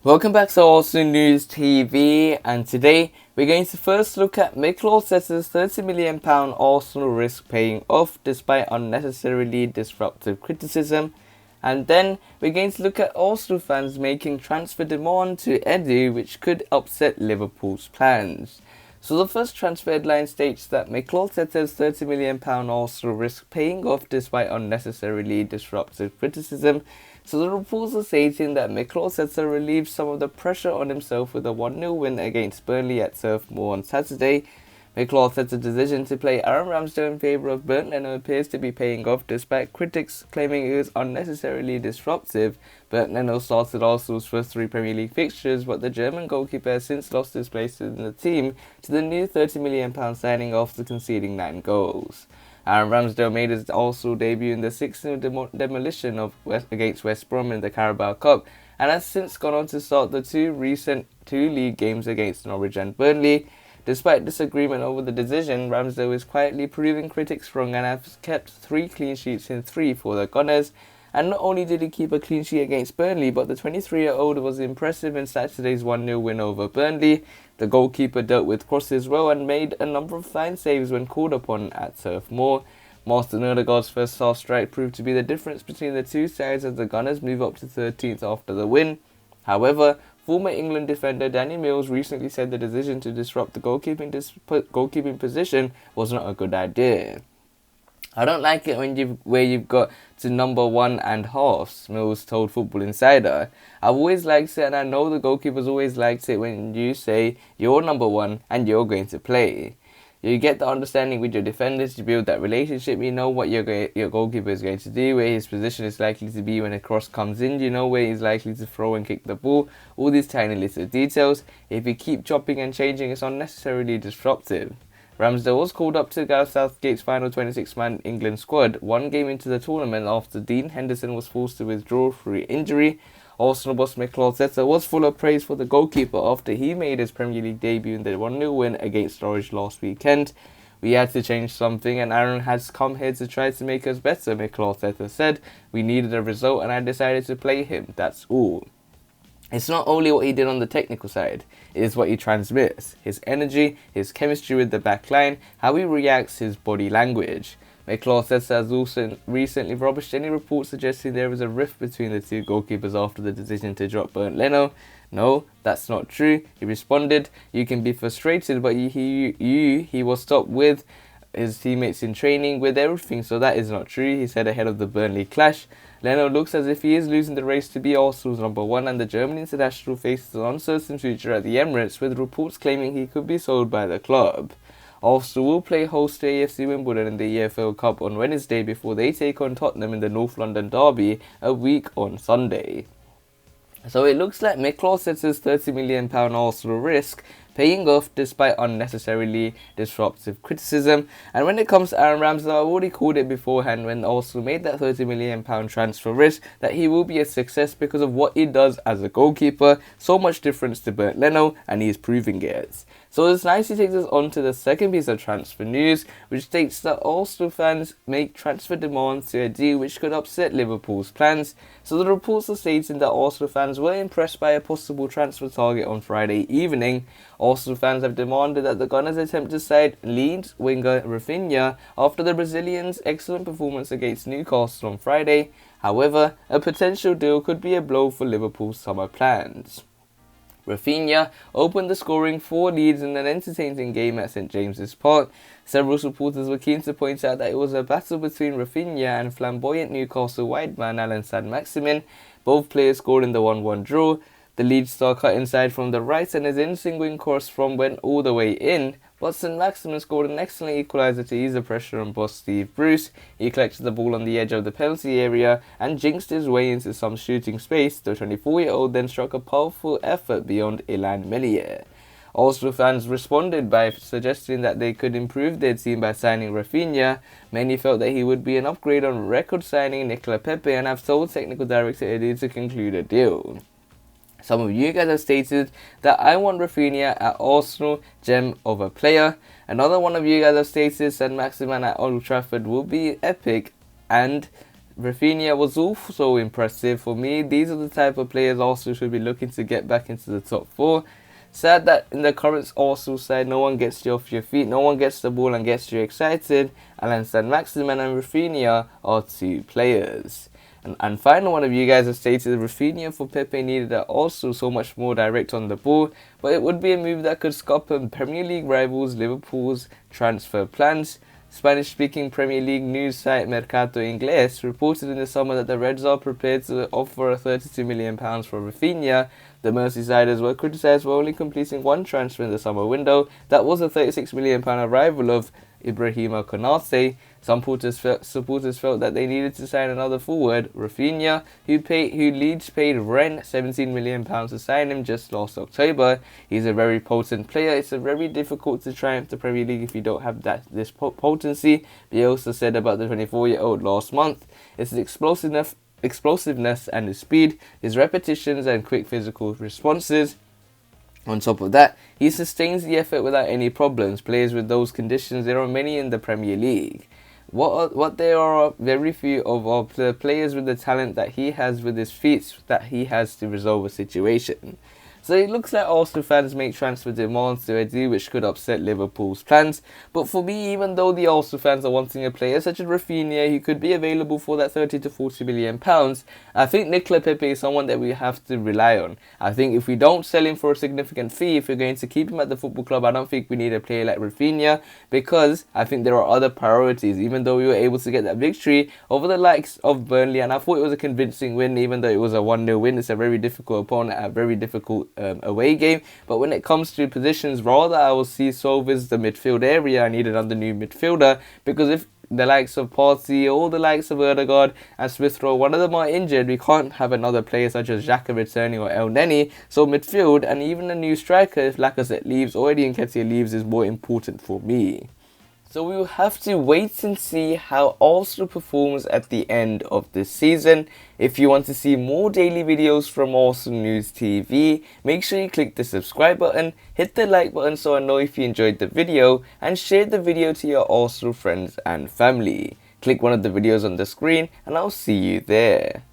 Welcome back to Arsenal News TV, and today we're going to first look at Mikel Arteta's £30 million Arsenal risk paying off despite unnecessarily disruptive criticism, and then we're going to look at Arsenal fans making transfer demand to Edu which could upset Liverpool's plans. So the first transfer headline states that Mikel Arteta's £30 million Arsenal risk paying off despite unnecessarily disruptive criticism. So the reports are stating that Mikel Arteta relieved some of the pressure on himself with a 1-0 win against Burnley at Turf Moor on Saturday. Mikel Arteta's decision to play Aaron Ramsdale in favour of Bernd Leno appears to be paying off despite critics claiming it was unnecessarily disruptive. Bernd Leno started Arsenal's first 3 Premier League fixtures, but the German goalkeeper has since lost his place in the team to the new £30 million signing after conceding 9 goals. Aaron Ramsdale made his Arsenal debut in the 6-0 demolition against West Brom in the Carabao Cup and has since gone on to start the 2 recent league games against Norwich and Burnley. Despite disagreement over the decision, Ramsdale is quietly proving critics wrong and has kept 3 clean sheets in 3 for the Gunners. And not only did he keep a clean sheet against Burnley, but the 23-year-old was impressive in Saturday's 1-0 win over Burnley. The goalkeeper dealt with crosses well and made a number of fine saves when called upon at Turf Moor. Martin Odegaard's first half strike proved to be the difference between the two sides as the Gunners move up to 13th after the win. However, former England defender Danny Mills recently said the decision to disrupt the goalkeeping position was not a good idea. I don't like it where you've got to number 1 and halves, Mills told Football Insider. I've always liked it, and I know the goalkeepers always liked it when you say you're number 1 and you're going to play. You get the understanding with your defenders, you build that relationship, you know what your goalkeeper is going to do, where his position is likely to be when a cross comes in, you know where he's likely to throw and kick the ball, all these tiny little details. If you keep chopping and changing, it's unnecessarily disruptive. Ramsdale was called up to Gareth Southgate's final 26-man England squad 1 game into the tournament after Dean Henderson was forced to withdraw through injury. Arsenal boss Mikel Arteta was full of praise for the goalkeeper after he made his Premier League debut in the 1-0 win against Norwich last weekend. We had to change something and Aaron has come here to try to make us better, Mikel Arteta said. We needed a result and I decided to play him, that's all. It's not only what he did on the technical side, it is what he transmits, his energy, his chemistry with the back line, how he reacts, his body language. Mikel Arteta has also recently rubbished any reports suggesting there was a rift between the two goalkeepers after the decision to drop Bernd Leno. No, that's not true. He responded, "You can be frustrated, but he was stopped with his teammates in training with everything, so that is not true," he said ahead of the Burnley clash. Leno looks as if he is losing the race to be Arsenal's number 1, and the German international faces an uncertain future at the Emirates, with reports claiming he could be sold by the club. Arsenal will play host to AFC Wimbledon in the EFL Cup on Wednesday before they take on Tottenham in the North London derby a week on Sunday. So it looks like Mikel Arteta's £30 million Arsenal risk paying off despite unnecessarily disruptive criticism. And when it comes to Aaron Ramsdale, I already called it beforehand when Arsenal made that £30 million transfer risk that he will be a success because of what he does as a goalkeeper. So much difference to Bernd Leno, and he is proving it. So this nicely takes us on to the second piece of transfer news, which states that Arsenal fans make transfer demands to a deal which could upset Liverpool's plans. So the reports are stating that Arsenal fans were impressed by a possible transfer target on Friday evening. Arsenal fans have demanded that the Gunners attempt to side Leeds winger Raphinha after the Brazilian's excellent performance against Newcastle on Friday. However, a potential deal could be a blow for Liverpool's summer plans. Raphinha opened the scoring for Leeds in an entertaining game at St James's Park. Several supporters were keen to point out that it was a battle between Raphinha and flamboyant Newcastle wide man Alan Saint-Maximin. Both players scored in the 1-1 draw. The Leeds star cut inside from the right and his in-swinging cross went all the way in, but Saint-Maximin scored an excellent equaliser to ease the pressure on boss Steve Bruce. He collected the ball on the edge of the penalty area and jinxed his way into some shooting space. The 24-year-old then struck a powerful effort beyond Ilan Melier. Arsenal fans responded by suggesting that they could improve their team by signing Raphinha. Many felt that he would be an upgrade on record signing Nicola Pepe and have told technical director Edu to conclude a deal. Some of you guys have stated that I want Raphinha at Arsenal, gem of a player. Another one of you guys have stated Saint-Maximin at Old Trafford will be epic, and Raphinha was also impressive for me. These are the type of players Arsenal should be looking to get back into the top 4. Sad that in the current Arsenal side, no one gets you off your feet, no one gets the ball and gets you excited. And Saint-Maximin and Raphinha are 2 players. And finally, one of you guys has stated Raphinha for Pepe needed also so much more direct on the ball, but it would be a move that could scupper Premier League rivals Liverpool's transfer plans. Spanish-speaking Premier League news site Mercato Inglés reported in the summer that the Reds are prepared to offer £32 million for Raphinha. The Merseysiders were criticised for only completing 1 transfer in the summer window. That was a £36 million arrival of Ibrahima Konate. Some supporters felt that they needed to sign another forward, Raphinha, who Leeds paid Rennes £17 million to sign him just last October. He's a very potent player. It's very difficult to triumph the Premier League if you don't have this potency. Bielsa said about the 24-year-old last month. It's his explosiveness and his speed, his repetitions and quick physical responses. On top of that, he sustains the effort without any problems. Players with those conditions, there are many in the Premier League. What there are very few of the players with the talent that he has with his feet that he has to resolve a situation. So it looks like Arsenal fans make transfer demands to Edu, which could upset Liverpool's plans. But for me, even though the Arsenal fans are wanting a player such as Raphinha, who could be available for that £30 to £40 million, I think Nicola Pepe is someone that we have to rely on. I think if we don't sell him for a significant fee, if we're going to keep him at the football club, I don't think we need a player like Raphinha, because I think there are other priorities. Even though we were able to get that victory over the likes of Burnley, and I thought it was a convincing win, even though it was a 1-0 win. It's a very difficult opponent, a very difficult away game. But when it comes to positions, rather I will see Solvis the midfield area. I need another new midfielder, because if the likes of Partey, all the likes of Erdegaard and Smith Rowe, one of them are injured, we can't have another player such as Xhaka returning or El Neni. So midfield and even a new striker, if Lacazette leaves or Eddie Nketiah leaves, is more important for me. So we will have to wait and see how Arsenal performs at the end of this season. If you want to see more daily videos from Arsenal News TV, make sure you click the subscribe button, hit the like button so I know if you enjoyed the video, and share the video to your Arsenal friends and family. Click one of the videos on the screen and I'll see you there.